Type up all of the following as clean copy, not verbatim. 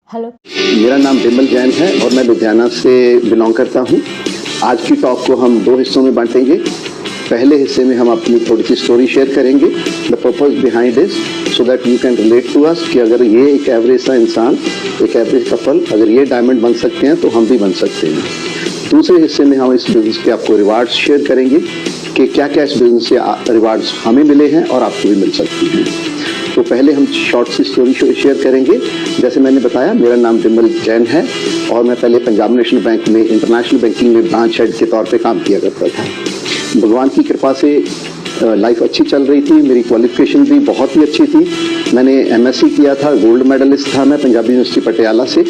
Hello. मेरा नाम विमल जैन है और मैं लुधियाना से बिलोंग करता हूँ। आज की टॉक को हम दो हिस्सों में बांटेंगे। पहले हिस्से में हम अपनी थोड़ी सी स्टोरी शेयर करेंगे, the purpose behind this, so that you can relate to us कि अगर ये एक एवरेज सा इंसान, एक एवरेज कपल अगर ये डायमंड बन सकते हैं तो हम भी बन सकते हैं। दूसरे हिस्से में हम इस बिजनेस के आपको रिवार्ड्स शेयर करेंगे कि क्या क्या इस बिजनेस से रिवार्ड्स हमें मिले हैं और आपको भी मिल सकती हैं। तो पहले हम शॉर्ट सी स्टोरी शेयर करेंगे। जैसे मैंने बताया, मेरा नाम विमल जैन है और मैं पहले पंजाब नेशनल बैंक में इंटरनेशनल बैंकिंग में ब्रांच हेड के तौर पे काम किया करता था। भगवान की कृपा से लाइफ अच्छी चल रही थी, मेरी क्वालिफिकेशन भी बहुत ही अच्छी थी। मैंने एमएससी किया था, गोल्ड मेडलिस्ट था मैं पंजाब यूनिवर्सिटी पटियाला से,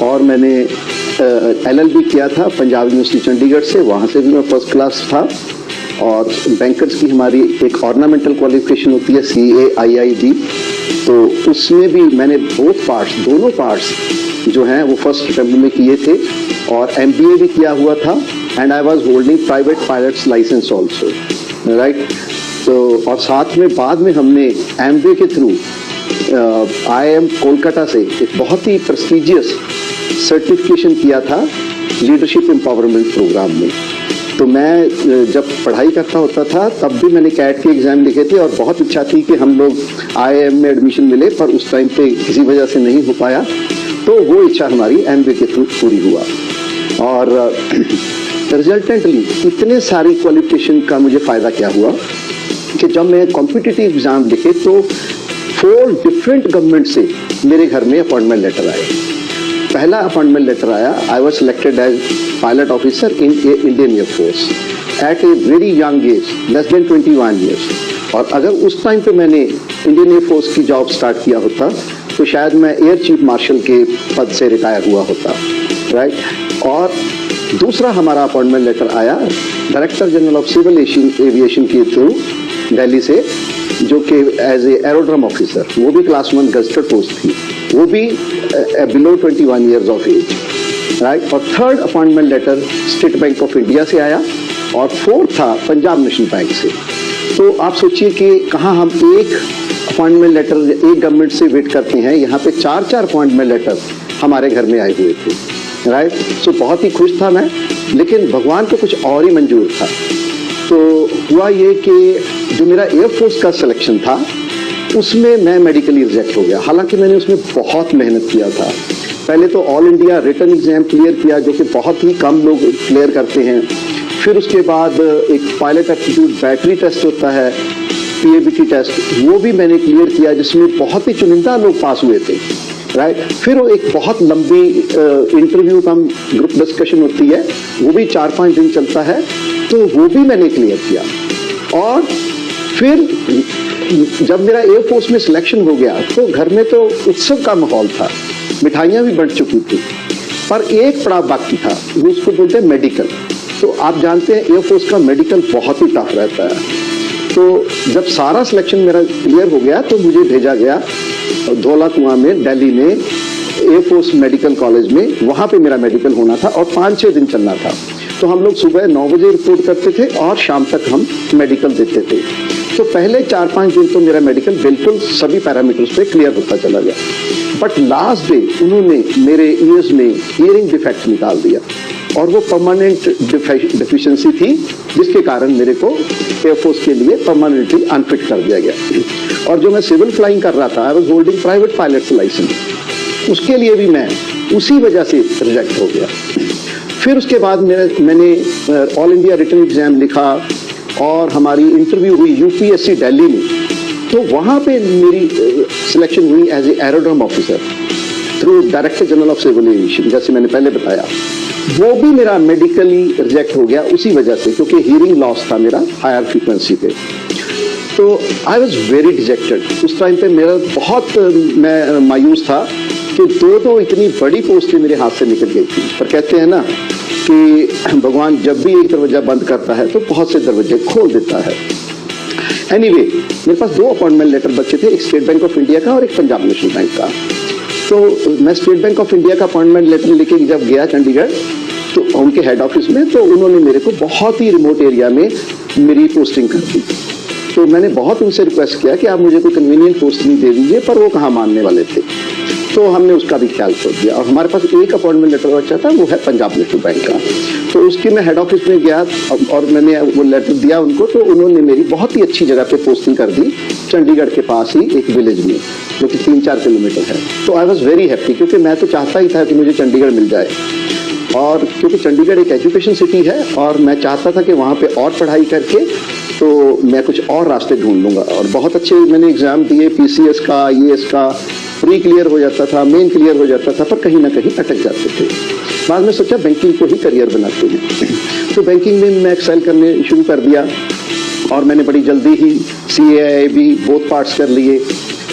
और मैंने एलएलबी किया था पंजाब यूनिवर्सिटी चंडीगढ़ से, वहाँ से भी मैं फर्स्ट क्लास था। और बैंकर्स की हमारी एक ऑर्नामेंटल क्वालिफिकेशन होती है CAIIB, तो उसमें भी मैंने दोनों पार्ट्स जो हैं वो फर्स्ट अटेम्प्ट में किए थे, और MBA भी किया हुआ था, and I was holding private pilot's licence also, right. तो और साथ में बाद में हमने MBA के थ्रू IIM कोलकाता से एक बहुत ही प्रेस्टिजियस सर्टिफिकेशन किया था लीडरशिप एम्पावरमेंट प्रोग्राम में। तो मैं जब पढ़ाई करता होता था तब भी मैंने कैट के एग्ज़ाम लिखे थे, और बहुत इच्छा थी कि हम लोग IIM में एडमिशन मिले, पर उस टाइम पे किसी वजह से नहीं हो पाया। तो वो इच्छा हमारी MBA के थ्रू पूरी हुआ, और रिजल्टेंटली इतने सारी क्वालिफिकेशन का मुझे फ़ायदा क्या हुआ कि जब मैं कॉम्पिटिटिव एग्ज़ाम लिखे तो 4 डिफरेंट गवर्नमेंट से मेरे घर में अपॉइंटमेंट लेटर आए। पहला अपॉइंटमेंट लेटर आया, I was selected as pilot officer in Indian air force at a very young age, less than 21 years. और अगर उस टाइम पे मैंने इंडियन एयरफोर्स की जॉब स्टार्ट किया होता तो शायद मैं एयर चीफ मार्शल के पद से रिटायर हुआ होता, राइट। और दूसरा हमारा अपॉइंटमेंट लेटर आया director general of civil aviation के थ्रू दिल्ली से, जो कि एज ए एरोड्रम ऑफिसर, वो भी क्लास 1 गजेटेड पोस्ट थी, वो भी below 21 years of age, right. और third appointment letter State Bank of India से आया, और फोर्थ था पंजाब नेशनल बैंक से। तो आप सोचिए कि कहाँ हम एक अपॉइंटमेंट लेटर एक गवर्नमेंट से वेट करते हैं, यहाँ पे 4-4 अपॉइंटमेंट लेटर हमारे घर में आए हुए थे, राइट। सो बहुत ही खुश था मैं, लेकिन भगवान को कुछ और ही मंजूर था। तो हुआ ये कि जो मेरा एयरफोर्स का सिलेक्शन था उसमें मैं मेडिकली रिजेक्ट हो गया, हालांकि मैंने उसमें बहुत मेहनत किया था। पहले तो all India written exam clear किया, जो कि बहुत ही कम लोग क्लियर करते हैं। फिर उसके बाद एक पायलट एप्टीट्यूड बैटरी टेस्ट होता है, PABT टेस्ट, वो भी मैंने क्लियर किया, जिसमें बहुत ही चुनिंदा लोग पास हुए थे, राइट। फिर वो एक बहुत लंबी इंटरव्यू का ग्रुप डिस्कशन होती है, वो भी 4-5 दिन चलता है, तो वो भी मैंने क्लियर किया। और फिर जब मेरा एयरफोर्स में सिलेक्शन हो गया तो घर में तो उत्सव का माहौल था, मिठाइयाँ भी बढ़ चुकी थी, पर एक पड़ाव बाकी था, वो उसको बोलते हैं मेडिकल। तो आप जानते हैं एयरफोर्स का मेडिकल बहुत ही टफ रहता है। तो जब सारा सिलेक्शन मेरा क्लियर हो गया तो मुझे भेजा गया धौला कुआं में, दिल्ली में एयरफोर्स मेडिकल कॉलेज में, वहाँ पे मेरा मेडिकल होना था और 5-6 दिन चलना था। तो हम लोग सुबह 9 बजे रिपोर्ट करते थे और शाम तक हम मेडिकल देते थे। तो पहले 4-5 दिन तो मेरा मेडिकल बिल्कुल सभी पैरामीटर्स पे क्लियर होता चला गया, बट लास्ट डे उन्होंने मेरे ईयर्स में हियरिंग डिफेक्ट निकाल दिया, और वो परमानेंट डिफिशिएंसी थी, जिसके कारण मेरे को एयरफोर्स के लिए परमानेंटली अनफिट कर दिया गया। और जो मैं सिविल फ्लाइंग कर रहा था, I was holding private pilot's licence, उसके लिए भी मैं उसी वजह से रिजेक्ट हो गया। फिर उसके बाद मैंने ऑल इंडिया रिटन एग्जाम लिखा और हमारी इंटरव्यू हुई UPSC दिल्ली में, तो वहाँ पे मेरी सिलेक्शन हुई as a aerodrome officer through director general of civil aviation, जैसे मैंने पहले बताया। वो भी मेरा मेडिकली रिजेक्ट हो गया उसी वजह से, क्योंकि हियरिंग लॉस था मेरा हायर फ्रीक्वेंसी पे। तो आई वॉज वेरी डिजेक्टेड। उस टाइम पे मेरा बहुत मैं मायूस था कि दो इतनी बड़ी पोस्टें मेरे हाथ से निकल गई थी। पर कहते हैं ना कि भगवान जब भी एक दरवाजा बंद करता है तो बहुत से दरवाजे खोल देता है। एनीवे, मेरे पास 2 अपॉइंटमेंट लेटर बचे थे, एक स्टेट बैंक ऑफ इंडिया का और एक पंजाब नेशनल बैंक का। तो मैं स्टेट बैंक ऑफ इंडिया का अपॉइंटमेंट लेटर लेके जब गया चंडीगढ़, तो उनके हेड ऑफिस में, तो उन्होंने मेरे को बहुत ही रिमोट एरिया में मेरी पोस्टिंग कर दी। तो मैंने बहुत उनसे रिक्वेस्ट किया कि आप मुझे कोई कन्वीनियंट पोस्टिंग दे दीजिए, पर वो कहाँ मानने वाले थे। तो हमने उसका भी ख्याल छोड़ दिया और हमारे पास एक अपॉइंटमेंट लेटर बचा था, वो है पंजाब नेशनल बैंक का। तो उसकी मैं हेड ऑफिस में गया और मैंने वो लेटर दिया उनको, तो उन्होंने मेरी बहुत ही अच्छी जगह पे पोस्टिंग कर दी, चंडीगढ़ के पास ही एक विलेज में, जो कि 3-4 किलोमीटर है। तो आई वॉज वेरी हैप्पी, क्योंकि मैं तो चाहता ही था कि मुझे चंडीगढ़ मिल जाए, और क्योंकि चंडीगढ़ एक एजुकेशन सिटी है और मैं चाहता था कि वहाँ पे और पढ़ाई करके तो मैं कुछ और रास्ते ढूंढ लूँगा। और बहुत अच्छे मैंने एग्ज़ाम दिए, PCS का, IAS का, प्री क्लियर हो जाता था, मेन क्लियर हो जाता था, पर कहीं ना कहीं अटक जाते थे। बाद में सोचा बैंकिंग को ही करियर बनाते हैं, तो बैंकिंग में मैं एक्सेल करने शुरू कर दिया और मैंने बड़ी जल्दी ही CA, IB बोथ पार्ट्स कर लिए।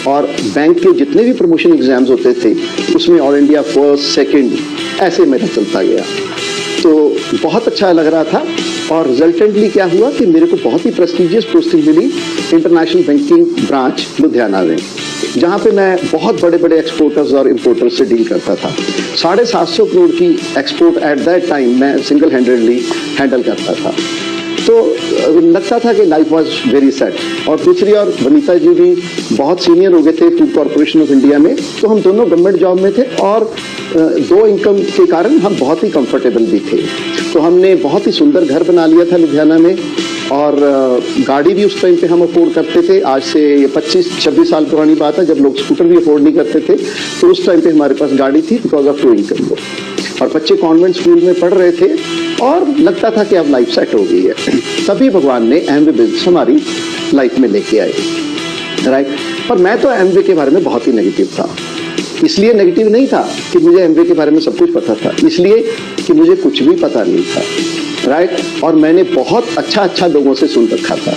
और बैंक के जितने भी प्रमोशन एग्जाम्स होते थे उसमें ऑल इंडिया फर्स्ट, सेकंड ऐसे मेरा चलता गया। तो बहुत अच्छा लग रहा था और रिजल्टेंटली क्या हुआ कि मेरे को बहुत ही प्रेस्टिजियस पोस्टिंग मिली इंटरनेशनल बैंकिंग ब्रांच लुधियाना में, जहाँ पे मैं बहुत बड़े बड़े एक्सपोर्टर्स और इम्पोर्टर्स से डील करता था। 750 करोड़ की एक्सपोर्ट एट दैट टाइम मैं सिंगल हैंडेडली हैंडल करता था। तो लगता था कि लाइफ वॉज वेरी सेट। और दूसरी ओर वनीता जी भी बहुत सीनियर हो गए थे फूड कॉर्पोरेशन ऑफ इंडिया में, तो हम दोनों गवर्नमेंट जॉब में थे और 2 इनकम के कारण हम बहुत ही कंफर्टेबल भी थे। तो हमने बहुत ही सुंदर घर बना लिया था लुधियाना में, और गाड़ी भी उस टाइम पे हम अफोर्ड करते थे। आज से 25-26 साल पुरानी बात है, जब लोग स्कूटर भी अफोर्ड नहीं करते थे, तो उस टाइम पे हमारे पास गाड़ी थी बिकॉज ऑफ 2 इनकम। और बच्चे कॉन्वेंट स्कूल में पढ़ रहे थे और लगता था कि अब लाइफ सेट हो गई है। तभी भगवान ने एमवे बिजनेस हमारी लाइफ में लेके आए, राइट। पर मैं तो एमवे के बारे में बहुत ही नेगेटिव था। इसलिए नेगेटिव नहीं था कि मुझे एमवे के बारे में सब कुछ पता था, इसलिए कि मुझे कुछ भी पता नहीं था, राइट। और मैंने बहुत अच्छा लोगों से सुन रखा था।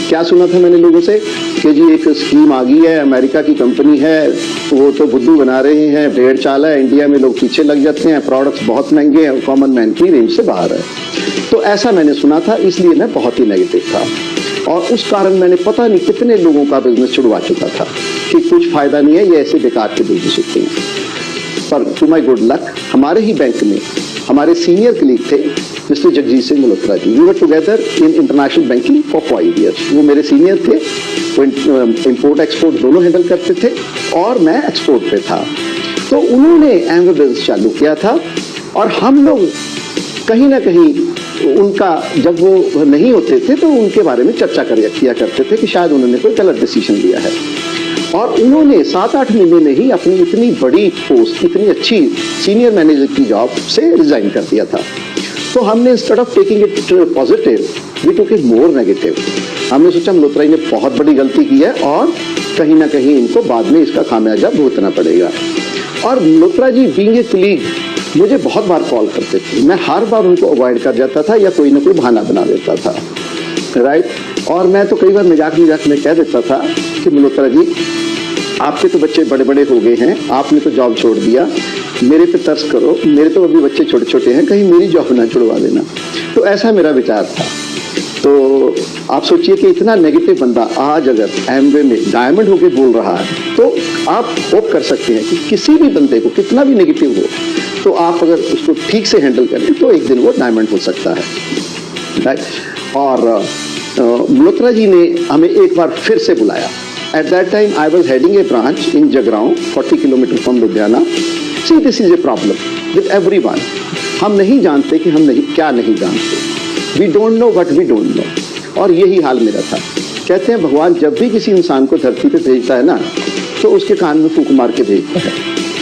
क्या सुना था मैंने लोगों से कि जी एक स्कीम आ गई है, अमेरिका की कंपनी है, वो तो बुद्धू बना रहे हैं, भेड़ चाल है, इंडिया में लोग पीछे लग जाते हैं, प्रोडक्ट्स बहुत महंगे हैं, कॉमन मैन की रेंज से बाहर है। तो ऐसा मैंने सुना था, इसलिए मैं बहुत ही नेगेटिव था और उस कारण मैंने पता नहीं कितने लोगों का बिजनेस छुड़वा चुका था कि कुछ फायदा नहीं है, ये ऐसे बेकार के बिजनेस होते हैं। पर टू माई गुड लक हमारे ही बैंक में हमारे सीनियर कलीग थे mister Jagjit Singh Malhotra ji. We were together in international banking for 5 years। वो मेरे सीनियर थे, वो इम्पोर्ट एक्सपोर्ट दोनों हैंडल करते थे और मैं एक्सपोर्ट पे था। तो उन्होंने एमवे बिजनेस चालू किया था और हम लोग कहीं ना कहीं उनका, जब वो नहीं होते थे तो उनके बारे में चर्चा किया करते थे कि शायद उन्होंने कोई गलत डिसीजन लिया है। और उन्होंने 7-8 महीने में ही अपनी इतनी बड़ी पोस्ट, इतनी अच्छी सीनियर मैनेजर की जॉब से रिजाइन कर दिया था। तो हमने instead of taking it positive we took it more negative. हमने सोचा मल्होत्रा जी ने बहुत बड़ी गलती की है और कहीं ना कहीं इनको बाद में इसका खामियाजा भुगतना पड़ेगा। और Malhotra ji being a colleague मुझे बहुत बार कॉल करते थे, मैं हर बार उनको अवॉइड कर जाता था या कोई ना कोई बहाना बना देता था, राइट। और मैं तो कई बार मजाक में कह देता था कि मल्होत्रा जी आपके तो बच्चे बड़े बड़े हो गए हैं, आपने तो जॉब छोड़ दिया, मेरे पे तरस करो, मेरे तो अभी बच्चे छोटे छोटे हैं, कहीं मेरी जॉब ना छुड़वा देना। तो ऐसा मेरा विचार था। तो आप सोचिए कि इतना नेगेटिव बंदा आज अगर एमवे में डायमंड होके बोल रहा है, तो आप होप कर सकते हैं कि किसी भी बंदे को कितना भी नेगेटिव हो, तो आप अगर उसको ठीक से हैंडल करें तो एक दिन वो डायमंड हो सकता है, राइट। और मल्होत्रा जी ने हमें एक बार फिर से बुलाया। At that time, I was heading a branch in Jagraon, 40 kilometers from Ludhiana. See, this is a problem with everyone. हम नहीं जानते कि हम क्या नहीं जानते। We don't know what we don't know. और यही हाल मेरा था। कहते हैं भगवान जब भी किसी इंसान को धरती पे भेजता है ना, तो उसके कान में फूंक मार के भेजता है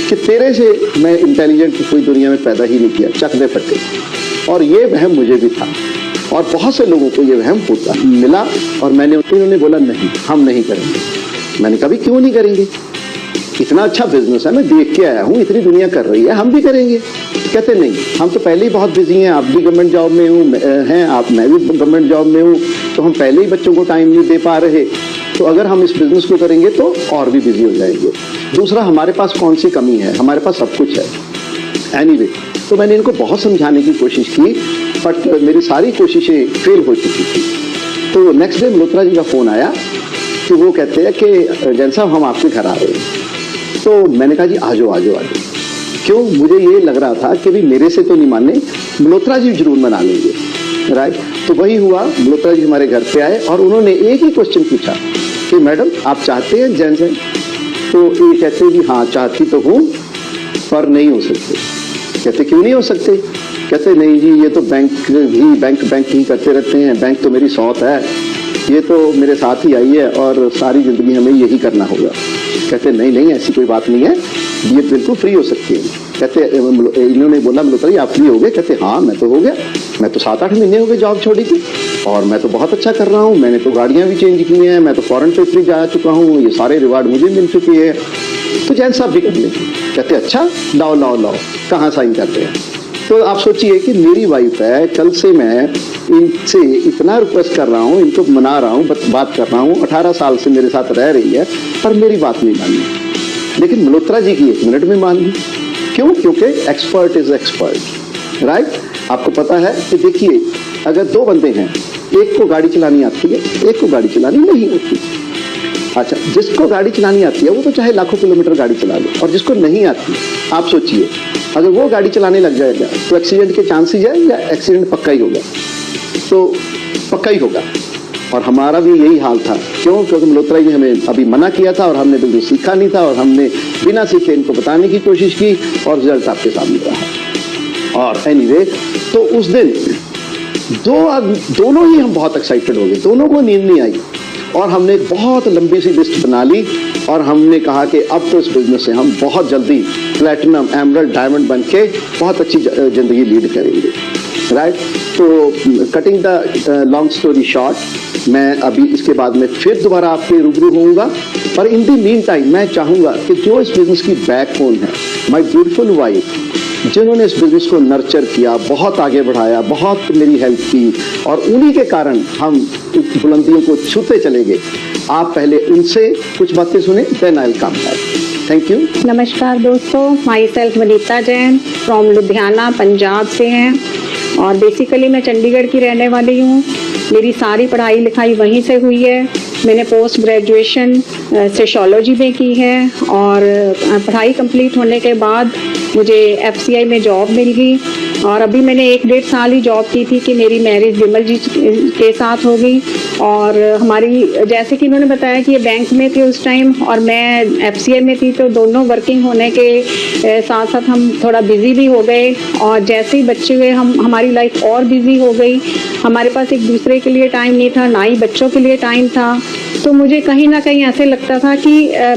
कि तेरे से मैं इंटेलिजेंट कोई दुनिया में पैदा ही नहीं किया, चक दे फटे। और ये वहम मुझे भी था और बहुत से लोगों को ये वहम होता मिला और उन्होंने बोला नहीं, हम नहीं करेंगे। मैंने कहा क्यों नहीं करेंगे, इतना अच्छा बिजनेस है, मैं देख के आया हूँ, इतनी दुनिया कर रही है, हम भी करेंगे। कहते नहीं, हम तो पहले ही बहुत बिजी हैं, आप भी गवर्नमेंट जॉब में हैं, आप मैं भी गवर्नमेंट जॉब में हूँ, तो हम पहले ही बच्चों को टाइम नहीं दे पा रहे, तो अगर हम इस बिजनेस को करेंगे तो और भी बिजी हो जाएंगे। दूसरा, हमारे पास कौन सी कमी है, हमारे पास सब कुछ है। एनीवे, तो मैंने इनको बहुत समझाने की कोशिश की, बट मेरी सारी कोशिशें फेल हो चुकी थी। तो नेक्स्ट डे मल्होत्रा जी का फ़ोन आया कि वो कहते हैं कि जैन साहब हम आपके घर आ रहे हैं। तो मैंने कहा जी आ जाओ। क्यों, मुझे ये लग रहा था कि भी मेरे से तो नहीं माने, मल्होत्रा जी जरूर मना लेंगे, राइट। तो वही हुआ, मल्होत्रा जी हमारे घर पे आए और उन्होंने एक ही क्वेश्चन पूछा कि मैडम आप चाहते हैं जैन साहब? तो ये कहते हैं कि हाँ चाहती तो हूँ पर नहीं हो सकते। कहते क्यों नहीं हो सकते? कहते नहीं जी ये तो बैंक ही करते रहते हैं, बैंक तो मेरी सौत है, ये तो मेरे साथ ही आई है और सारी जिंदगी हमें यही करना होगा। कहते नहीं ऐसी कोई बात नहीं है, ये बिल्कुल फ्री हो सकती है। कहते इन्होंने बोला मल्होत्रा जी आप फ्री हो गए? कहते हाँ मैं तो हो गया, मैं तो 7-8 महीने हो गए जॉब छोड़ी थी और मैं तो बहुत अच्छा कर रहा हूँ, मैंने तो गाड़ियाँ भी चेंज की हैं, मैं तो फॉरेन पे फ्री जा चुका हूँ, ये सारे रिवार्ड मुझे मिल चुकी है। तो जैन साहब भी कर लें। कहते अच्छा लाओ कहाँ साइन करते हैं? तो आप सोचिए कि मेरी वाइफ है, कल से मैं इनसे इतना रिक्वेस्ट कर रहा हूँ, इनको मना रहा हूँ, बात कर रहा हूँ, 18 साल से मेरे साथ रह रही है पर मेरी बात नहीं मानी, लेकिन मल्होत्रा जी की 1 मिनट में मान ली। क्यों? क्योंकि एक्सपर्ट इज एक्सपर्ट, राइट। आपको पता है कि देखिए अगर 2 बंदे हैं, एक को गाड़ी चलानी आती है, एक को गाड़ी चलानी नहीं होती। अच्छा, जिसको गाड़ी चलानी आती है वो तो चाहे लाखों किलोमीटर गाड़ी चला लो, और जिसको नहीं आती, आप सोचिए अगर वो गाड़ी चलाने लग जाएगा तो एक्सीडेंट के चांसेस है या एक्सीडेंट पक्का ही होगा? तो पक्का ही होगा। और हमारा भी यही हाल था। क्यों? क्योंकि मल्होत्रा जी ने हमें अभी मना किया था और हमने बिल्कुल सीखा नहीं था और हमने बिना सीखे इनको बताने की कोशिश की और रिजल्ट आपके सामने रहा। और एनीवे तो उस दिन दोनों ही हम बहुत एक्साइटेड हो गए, दोनों को नींद नहीं आई और हमने एक बहुत लंबी सी लिस्ट बना ली और हमने कहा कि अब तो इस बिजनेस से हम बहुत जल्दी प्लैटिनम, एमरल्ड, डायमंड बन के बहुत अच्छी जिंदगी लीड करेंगे, राइट। तो cutting the long story short, मैं अभी इसके बाद में फिर दोबारा आपके रूबरू होऊंगा, पर इन दी मीन टाइम मैं चाहूँगा कि जो इस बिजनेस की बैकबोन है, माय ब्यूटीफुल वाइफ, जिन्होंने इस बिजनेस को नर्चर किया, बहुत आगे बढ़ाया, बहुत मेरी हेल्प की और उन्हीं के कारण हम बुलंदियों को छूते चले गए। आप पहले उनसे कुछ बातें सुने, then I will come back. Thank you. नमस्कार दोस्तों, myself Vanita Jain from Ludhiana, Punjab से हैं और बेसिकली मैं चंडीगढ़ की रहने वाली हूँ। मेरी सारी पढ़ाई लिखाई वहीं से हुई है। मैंने पोस्ट ग्रेजुएशन सोशियोलॉजी में की है और पढ़ाई कंप्लीट होने के बाद मुझे FCI में जॉब मिल गई और अभी मैंने 1-1.5 साल ही जॉब की थी कि मेरी मैरिज विमल जी के साथ हो गई। और हमारी, जैसे कि इन्होंने बताया कि ये बैंक में थे उस टाइम और मैं FCI में थी, तो दोनों वर्किंग होने के साथ साथ हम थोड़ा बिजी भी हो गए और जैसे ही बच्चे हुए हमारी लाइफ और बिजी हो गई। हमारे पास एक दूसरे के लिए टाइम नहीं था, ना ही बच्चों के लिए टाइम था। तो मुझे कहीं ना कहीं ऐसे लगता था कि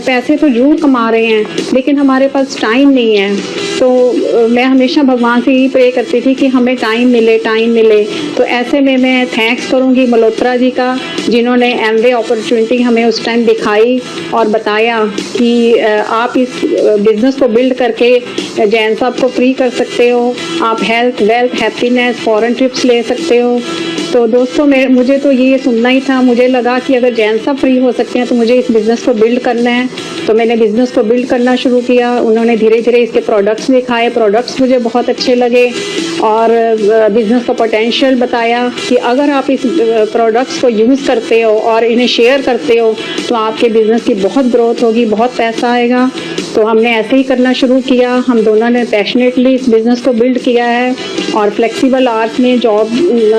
पैसे तो जरूर कमा रहे हैं लेकिन हमारे पास टाइम नहीं है। तो मैं हमेशा भगवान से यही प्रे करती थी कि हमें टाइम मिले। तो ऐसे में मैं थैंक्स करूंगी मल्होत्रा जी का, जिन्होंने एमवे अपॉर्चुनिटी हमें उस टाइम दिखाई और बताया कि आप इस बिज़नेस को बिल्ड करके जैन साहब को फ्री कर सकते हो, आप health, wealth, happiness, foreign trips ले सकते हो। तो दोस्तों मुझे तो ये सुनना ही था। मुझे लगा कि अगर जैन साहब फ्री हो सकते हैं तो मुझे इस बिज़नेस को बिल्ड करना है। तो मैंने बिज़नेस को बिल्ड करना शुरू किया। उन्होंने धीरे धीरे इसके प्रोडक्ट्स दिखाए, प्रोडक्ट्स मुझे बहुत अच्छे लगे और बिज़नेस का पोटेंशियल बताया कि अगर आप इस प्रोडक्ट्स को यूज़ करते हो और इन्हें शेयर करते हो तो आपके बिज़नेस की बहुत ग्रोथ होगी, बहुत पैसा आएगा। तो हमने ऐसे ही करना शुरू किया। हम दोनों ने पैशनेटली इस बिज़नेस को बिल्ड किया है और फ्लेक्सिबल आवर्स में जॉब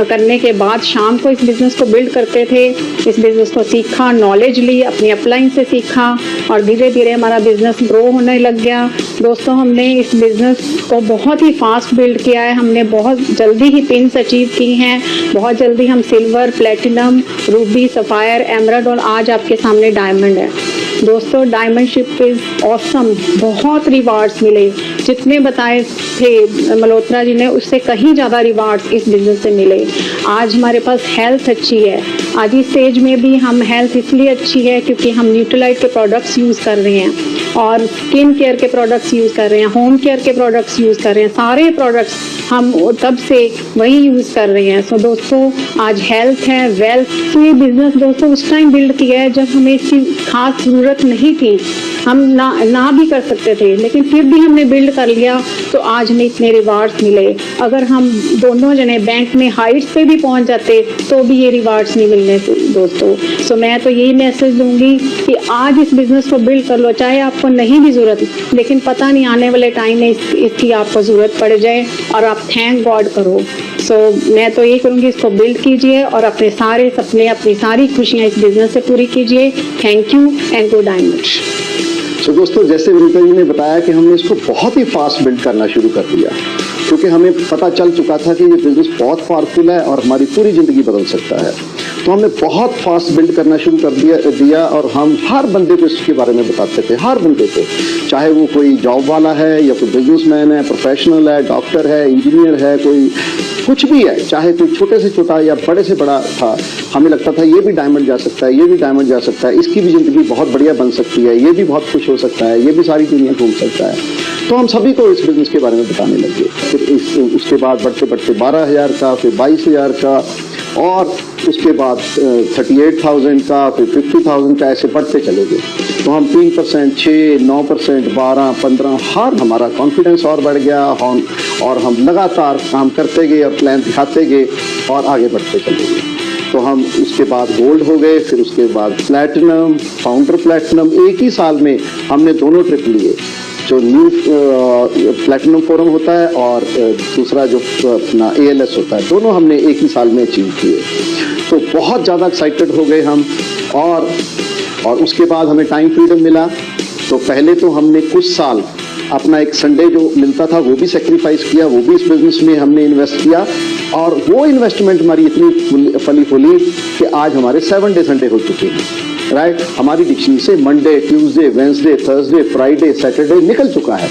करने के बाद शाम को इस बिज़नेस को बिल्ड करते थे। इस बिज़नेस को सीखा, नॉलेज ली, अपनी अपलाइन से सीखा और धीरे धीरे हमारा बिज़नेस ग्रो होने लग गया। दोस्तों हमने इस बिज़नेस को बहुत ही फास्ट बिल्ड किया है। हमने बहुत जल्दी ही पिन्स अचीव की हैं, बहुत जल्दी हम silver, platinum, Ruby, sapphire, emerald और आज आपके सामने डायमंड है। दोस्तों डायमंड शिप इज़ ऑसम, बहुत रिवार्ड्स मिले। जितने बताए थे मल्होत्रा जी ने उससे कहीं ज़्यादा रिवार्ड्स इस बिज़नेस से मिले। आज हमारे पास हेल्थ अच्छी है। आज इस स्टेज में भी हम हेल्थ इसलिए अच्छी है क्योंकि हम न्यूट्रलाइट के प्रोडक्ट्स यूज़ कर रहे हैं और स्किन केयर के प्रोडक्ट्स यूज़ कर रहे हैं, होम केयर के प्रोडक्ट्स यूज़ कर रहे हैं। सारे प्रोडक्ट्स हम तब से वही यूज़ कर रहे हैं। सो दोस्तों आज हेल्थ है, वेल्थ। तो ये बिज़नेस दोस्तों उस टाइम बिल्ड किया है जब हमें इसकी खास ज़रूरत नहीं थी, हम ना भी कर सकते थे, लेकिन फिर भी हमने बिल्ड कर लिया तो आज हमें इतने रिवार्ड्स मिले। अगर हम दोनों जने बैंक में हाइट्स पे भी पहुंच जाते तो भी ये रिवार्ड्स नहीं मिलने दोस्तों। सो मैं तो यही मैसेज दूंगी कि आज इस बिज़नेस को बिल्ड कर लो, चाहे आपको नहीं भी ज़रूरत, लेकिन पता नहीं आने वाले टाइम में इसकी आपको ज़रूरत पड़ जाए और आप थैंक गॉड करो। सो मैं तो यही करूँगी, इसको बिल्ड कीजिए और अपने सारे सपने, अपनी सारी खुशियाँ इस बिज़नेस से पूरी कीजिए। Thank you and good diamond. तो दोस्तों, जैसे विनीता जी ने बताया कि हमने इसको बहुत ही फास्ट बिल्ड करना शुरू कर दिया, क्योंकि हमें पता चल चुका था कि ये बिजनेस बहुत पावरफुल है और हमारी पूरी ज़िंदगी बदल सकता है। तो हमने बहुत फास्ट बिल्ड करना शुरू कर दिया और हम हर बंदे को इसके बारे में बताते थे, हर बंदे को, चाहे वो कोई जॉब वाला है या कोई बिजनेसमैन है, प्रोफेशनल है, डॉक्टर है, इंजीनियर है, कोई कुछ भी है, चाहे कोई छोटे से छोटा या बड़े से बड़ा था, हमें लगता था ये भी डायमंड जा सकता है, ये भी डायमंड जा सकता है, इसकी भी ज़िंदगी बहुत बढ़िया बन सकती है, ये भी बहुत खुश हो सकता है, ये भी सारी दुनिया घूम सकता है। तो हम सभी को इस बिज़नेस के बारे में बताने लगे। फिर उसके बाद बढ़ते बढ़ते 12,000 का, फिर 22,000 का, और उसके बाद 38,000 का, फिर 50,000 का, ऐसे बढ़ते चले गए। तो हम 3%, 6, 9%, 12, 15, हर हमारा कॉन्फिडेंस और बढ़ गया, और हम लगातार काम करते गए और प्लान दिखाते गए और आगे बढ़ते चले गए। तो हम उसके बाद गोल्ड हो गए, फिर उसके बाद प्लैटिनम, फाउंडर प्लैटिनम। एक ही साल में हमने दोनों ट्रिप लिए, जो न्यू प्लैटिनम फोरम होता है और दूसरा जो अपना ALS होता है, दोनों हमने एक ही साल में अचीव किए। तो बहुत ज़्यादा एक्साइटेड हो गए हम, और उसके बाद हमें टाइम फ्रीडम मिला। तो पहले तो हमने कुछ साल अपना एक संडे जो मिलता था वो भी सेक्रीफाइस किया, वो भी इस बिजनेस में हमने इन्वेस्ट किया, और वो इन्वेस्टमेंट हमारी इतनी फली फूली कि आज हमारे 7 डे संडे हो चुके हैं, राइट। हमारी डिक्शनरी से Monday, Tuesday, Wednesday, Thursday, Friday, Saturday निकल चुका है।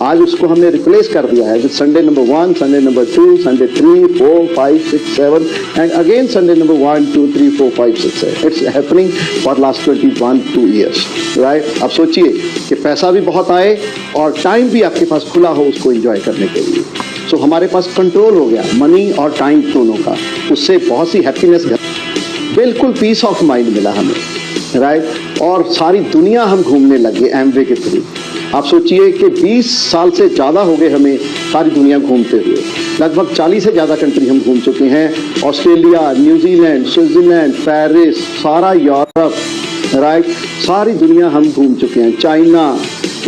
आज उसको हमने रिप्लेस कर दिया है with Sunday number 1, Sunday number 2, Sunday 3, 4, 5, 6, 7 and again Sunday number 1, 2, 3, 4, 5, 6 है। It's happening for last 21-2 years, right. अब सोचिए कि पैसा भी बहुत आए और टाइम भी आपके पास खुला हो उसको एंजॉय करने के लिए। सो हमारे पास कंट्रोल हो गया मनी और टाइम दोनों का, उससे बहुत सी हैप्पीनेस, बिल्कुल पीस ऑफ माइंड मिला हमें, राइट। और सारी दुनिया हम घूमने लगे एमवे के थ्रू। आप सोचिए कि 20 साल से ज़्यादा हो गए हमें सारी दुनिया घूमते हुए, लगभग 40 से ज़्यादा कंट्री हम घूम चुके हैं। ऑस्ट्रेलिया, न्यूजीलैंड, स्विट्ज़रलैंड, पेरिस, सारा यूरोप, राइट, सारी दुनिया हम घूम चुके हैं। China,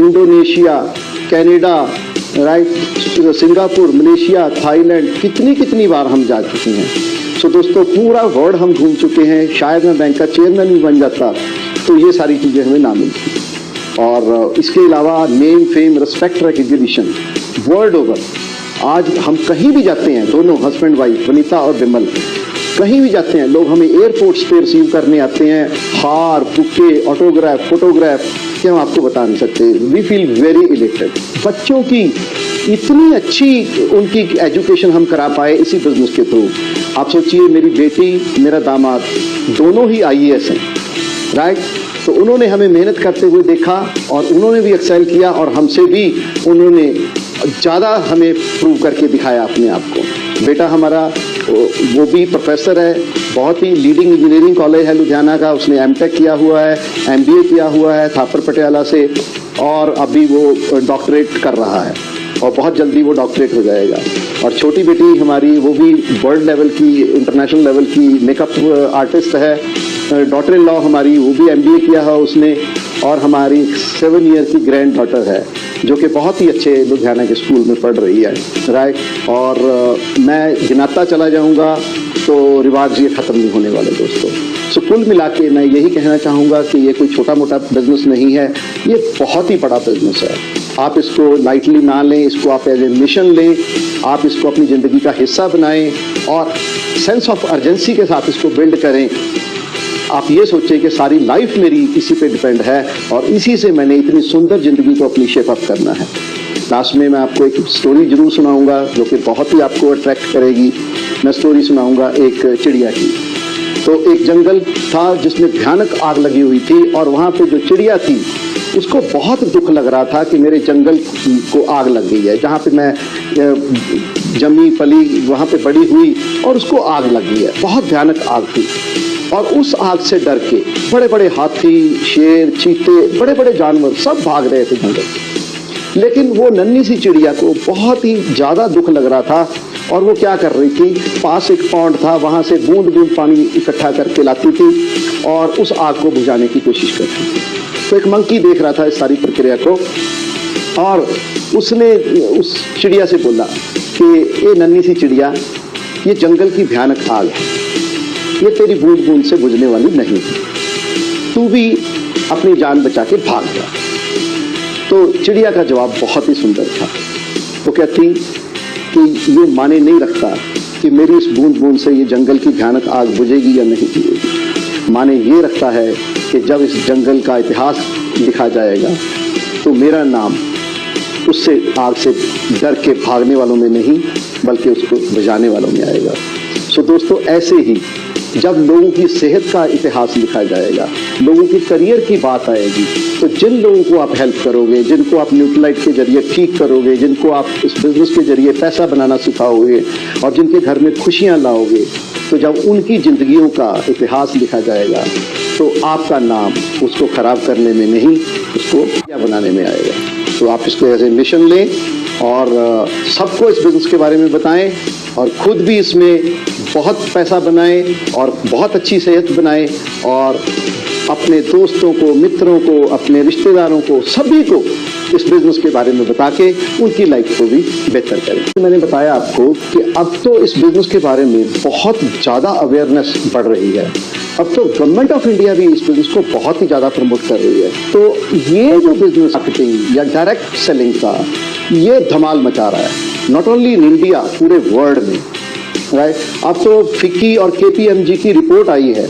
Indonesia, Canada, right, Singapore, Malaysia, Thailand, कितनी बार हम जा चुके हैं। सो दोस्तों, पूरा वर्ल्ड हम घूम चुके हैं। शायद मैं बैंक का चेयरमैन भी बन जाता तो ये सारी चीज़ें हमें ना मिलती। और इसके अलावा name, fame, respect, recognition world over. आज हम कहीं भी जाते हैं, दोनों हस्बैंड वाइफ वनीता और बिमल कहीं भी जाते हैं, लोग हमें एयरपोर्ट्स पे रिसीव करने आते हैं, हार, बुके, ऑटोग्राफ, फोटोग्राफ, कि हम आपको बता नहीं सकते। We feel very elected. बच्चों की इतनी अच्छी उनकी एजुकेशन हम करा पाए इसी बिजनेस के थ्रू। आप सोचिए, मेरी बेटी, मेरा दामाद दोनों ही IAS हैं, राइट। तो उन्होंने हमें मेहनत करते हुए देखा और उन्होंने भी एक्सेल किया, और हमसे भी उन्होंने ज़्यादा हमें प्रूव करके दिखाया अपने आप को। बेटा हमारा वो भी प्रोफेसर है, बहुत ही लीडिंग इंजीनियरिंग कॉलेज है लुधियाना का, उसने MTech किया हुआ है, MBA किया हुआ है थापर पटियाला से, और अभी वो डॉक्टरेट कर रहा है और बहुत जल्दी वो डॉक्टरेट हो जाएगा। और छोटी बेटी हमारी, वो भी वर्ल्ड लेवल की, इंटरनेशनल लेवल की मेकअप आर्टिस्ट है। डॉटर इन लॉ हमारी, वो भी MBA किया है उसने, और हमारी 7 ईयर की ग्रैंड डॉटर है जो कि बहुत ही अच्छे लुधियाना के स्कूल में पढ़ रही है, राइट। और मैं गिनाता चला जाऊंगा तो रिवाज ये ख़त्म नहीं होने वाले दोस्तों। सो कुल मिला के मैं यही कहना चाहूँगा कि ये कोई छोटा मोटा बिजनेस नहीं है, ये बहुत ही बड़ा बिजनेस है। आप इसको लाइटली ना लें, इसको आप एज ए मिशन लें, आप इसको अपनी ज़िंदगी का हिस्सा बनाएं और सेंस ऑफ अर्जेंसी के साथ इसको बिल्ड करें। आप ये सोचें कि सारी लाइफ मेरी इसी पे डिपेंड है और इसी से मैंने इतनी सुंदर ज़िंदगी को अपनी शेप अप करना है। लास्ट में मैं आपको एक स्टोरी जरूर सुनाऊंगा जो कि बहुत ही आपको अट्रैक्ट करेगी। मैं स्टोरी सुनाऊंगा एक चिड़िया की। तो एक जंगल था जिसमें भयानक आग लगी हुई थी और वहाँ पे जो चिड़िया थी उसको बहुत दुख लग रहा था कि मेरे जंगल को आग लग गई है, जहाँ पे मैं जमी पली वहाँ पे बड़ी हुई और उसको आग लग गई है। बहुत भयानक आग थी और उस आग से डर के बड़े बड़े हाथी, शेर, चीते, बड़े बड़े जानवर सब भाग रहे थे जंगल से। लेकिन वो नन्ही सी चिड़िया को बहुत ही ज़्यादा दुख लग रहा था और वो क्या कर रही थी, पास एक पॉन्ड था, वहाँ से बूंद बूंद पानी इकट्ठा करके लाती थी और उस आग को बुझाने की कोशिश करती थी। तो एक मंकी देख रहा था इस सारी प्रक्रिया को और उसने उस चिड़िया से बोला कि ये नन्ही सी चिड़िया, ये जंगल की भयानक आग है, ये तेरी बूंद बूंद से बुझने वाली नहीं है, तू भी अपनी जान बचा के भाग जा। तो चिड़िया का जवाब बहुत ही सुंदर था। वो कहती कि ये माने नहीं रखता कि मेरी इस बूंद बूंद से ये जंगल की भयानक आग बुझेगी या नहीं बुझेगी। माने ये रखता है कि जब इस जंगल का इतिहास लिखा जाएगा तो मेरा नाम उससे आग से डर के भागने वालों में नहीं बल्कि उसको बुझाने वालों में आएगा। सो दोस्तों, ऐसे ही जब लोगों की सेहत का इतिहास लिखा जाएगा, लोगों की करियर की बात आएगी, तो जिन लोगों को आप हेल्प करोगे, जिनको आप न्यूट्रलाइट के जरिए ठीक करोगे, जिनको आप इस बिजनेस के जरिए पैसा बनाना सिखाओगे और जिनके घर में खुशियां लाओगे, तो जब उनकी जिंदगियों का इतिहास लिखा जाएगा तो आपका नाम उसको खराब करने में नहीं, उसको क्या बनाने में आएगा। तो आप इसको एज ए मिशन लें और सबको इस बिजनेस के बारे में बताएं और खुद भी इसमें बहुत पैसा बनाएं और बहुत अच्छी सेहत बनाएं और अपने दोस्तों को, मित्रों को, अपने रिश्तेदारों को, सभी को इस बिजनेस के बारे में बता के उनकी लाइफ को भी बेहतर करें। मैंने बताया आपको कि अब तो इस बिजनेस के बारे में बहुत ज़्यादा अवेयरनेस बढ़ रही है। अब तो गवर्नमेंट ऑफ इंडिया भी इस बिजनेस को बहुत ही ज़्यादा प्रमोट कर रही है। तो ये जो बिजनेस मार्केटिंग या डायरेक्ट सेलिंग का ये धमाल मचा रहा है, नॉट ओनली इन इंडिया, पूरे वर्ल्ड में, राइट। अब तो फिक्की और KPMG की रिपोर्ट आई है,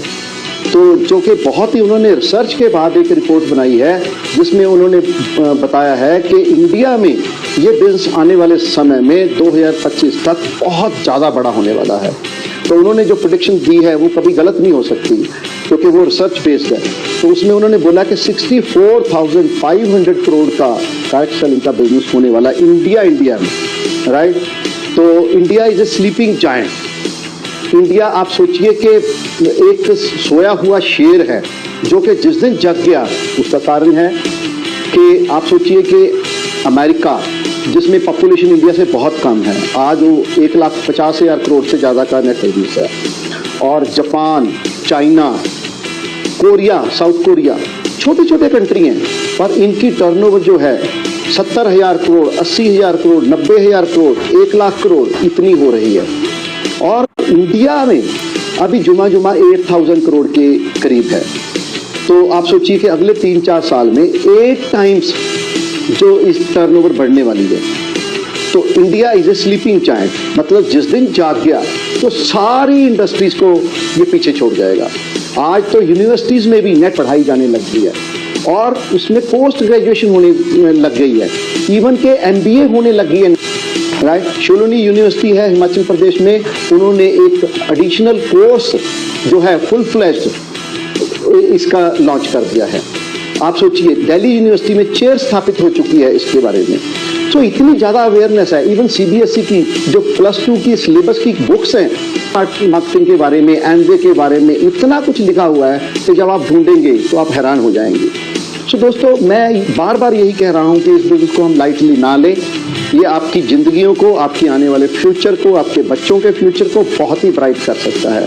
तो जो कि बहुत ही उन्होंने रिसर्च के बाद एक रिपोर्ट बनाई है जिसमें उन्होंने बताया है कि इंडिया में ये बिजनेस आने वाले समय में 2025 तक बहुत ज़्यादा बड़ा होने वाला है। तो उन्होंने जो प्रेडिक्शन दी है वो कभी गलत नहीं हो सकती क्योंकि वो रिसर्च बेस्ड है। तो उसमें उन्होंने बोला कि 64,500 करोड़ का डायरेक्ट सेलिंग का बिजनेस होने वाला इंडिया में, राइट। तो India is a sleeping giant. India, आप सोचिए कि एक सोया हुआ शेर है जो कि जिस दिन जग गया, उसका कारण है कि आप सोचिए कि अमेरिका, जिसमें पॉपुलेशन इंडिया से बहुत कम है, आज वो 1,50,000 करोड़ से ज़्यादा का नेट बिजनेस है। और Japan, China, Korea, south Korea, छोटे छोटे कंट्री हैं, पर इनकी टर्नओवर जो है 70,000 करोड़, 80,000 करोड़, 90,000 करोड़, 1,00,000 करोड़ इतनी हो रही है। और इंडिया में अभी जुमा 8,000 करोड़ के करीब है। तो आप सोचिए कि अगले 3-4 साल में 8 टाइम्स जो इस टर्नओवर बढ़ने वाली है। तो India is a sleeping giant, मतलब जिस दिन जाग गया तो सारी इंडस्ट्रीज को ये पीछे छोड़ जाएगा। आज तो यूनिवर्सिटीज़ में भी नेट पढ़ाई जाने लग गई है और उसमें पोस्ट ग्रेजुएशन होने लग गई है, इवन के MBA होने लग गई है, राइट। शोलोनी यूनिवर्सिटी है हिमाचल प्रदेश में, उन्होंने एक एडिशनल कोर्स जो है फुल फ्लैश्ड इसका लॉन्च कर दिया है। आप सोचिए, दिल्ली यूनिवर्सिटी में चेयर स्थापित हो चुकी है इसके बारे में। तो इतनी ज़्यादा अवेयरनेस है। इवन CBSE की जो +2 की सिलेबस की बुक्स हैं मार्केटिंग के बारे में, एमबीए के बारे में, इतना कुछ लिखा हुआ है कि जब आप ढूंढेंगे तो आप हैरान हो जाएंगे। सो दोस्तों, मैं बार बार यही कह रहा हूँ कि इस बिजनेस को हम लाइटली ना लें। ये आपकी ज़िंदगियों को, आपके आने वाले फ्यूचर को, आपके बच्चों के फ्यूचर को बहुत ही ब्राइट कर सकता है।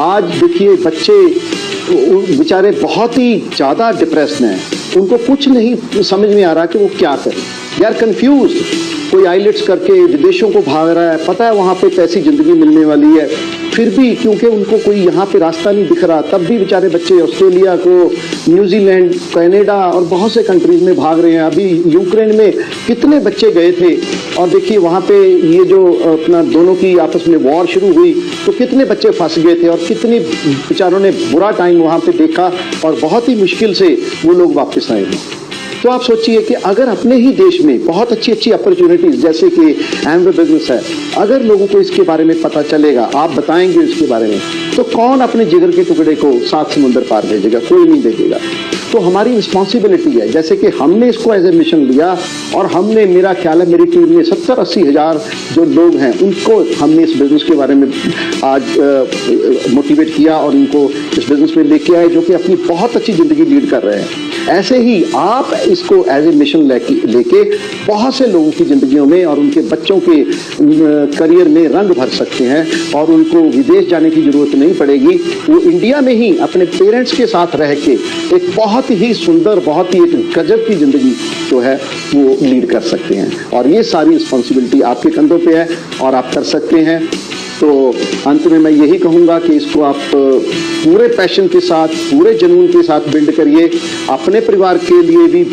आज देखिए, बच्चे बेचारे बहुत ही ज़्यादा डिप्रेस्ड हैं, उनको कुछ नहीं समझ में आ रहा कि वो क्या करें। They are confused. कोई आईलेट्स करके विदेशों को भाग रहा है, पता है वहाँ पे कैसी ज़िंदगी मिलने वाली है, फिर भी क्योंकि उनको कोई यहाँ पे रास्ता नहीं दिख रहा, तब भी बेचारे बच्चे ऑस्ट्रेलिया को, न्यूजीलैंड, कनाडा और बहुत से कंट्रीज़ में भाग रहे हैं। अभी यूक्रेन में कितने बच्चे गए थे और देखिए वहाँ पे ये जो अपना दोनों की आपस में वॉर शुरू हुई तो कितने बच्चे फंस गए थे और कितने बेचारों ने बुरा टाइम वहाँ पे देखा और बहुत ही मुश्किल से वो लोग वापस आए हैं। तो आप सोचिए कि अगर अपने ही देश में बहुत अच्छी अच्छी अपॉर्चुनिटीज़ जैसे कि एमवे बिजनेस है, अगर लोगों को इसके बारे में पता चलेगा, आप बताएंगे इसके बारे में, तो कौन अपने जिगर के टुकड़े को 7 समुंदर पार भेजेगा? कोई नहीं भेजेगा। तो हमारी रिस्पॉन्सिबिलिटी है, जैसे कि हमने इसको एज ए मिशन लिया और हमने, मेरा ख्याल है मेरी टीम में 70-80 हज़ार जो लोग हैं उनको हमने इस बिज़नेस के बारे में आज मोटिवेट किया और उनको इस बिज़नेस में लेके आए, जो कि अपनी बहुत अच्छी ज़िंदगी लीड कर रहे हैं। ऐसे ही आप इसको एज ए मिशन लेके बहुत से लोगों की ज़िंदगियों में और उनके बच्चों के करियर में रंग भर सकते हैं और उनको विदेश जाने की ज़रूरत नहीं पड़ेगी। वो इंडिया में ही अपने पेरेंट्स के साथ रह के एक बहुत ही सुंदर, बहुत ही एक गजब की ज़िंदगी जो है वो लीड कर सकते हैं। और ये सारी रिस्पॉन्सिबिलिटी आपके कंधों पे है और आप कर सकते हैं। तो अंत में मैं यही कहूँगा कि इसको आप पूरे पैशन के साथ, पूरे जुनून के साथ बिल्ड करिए, अपने परिवार के लिए भी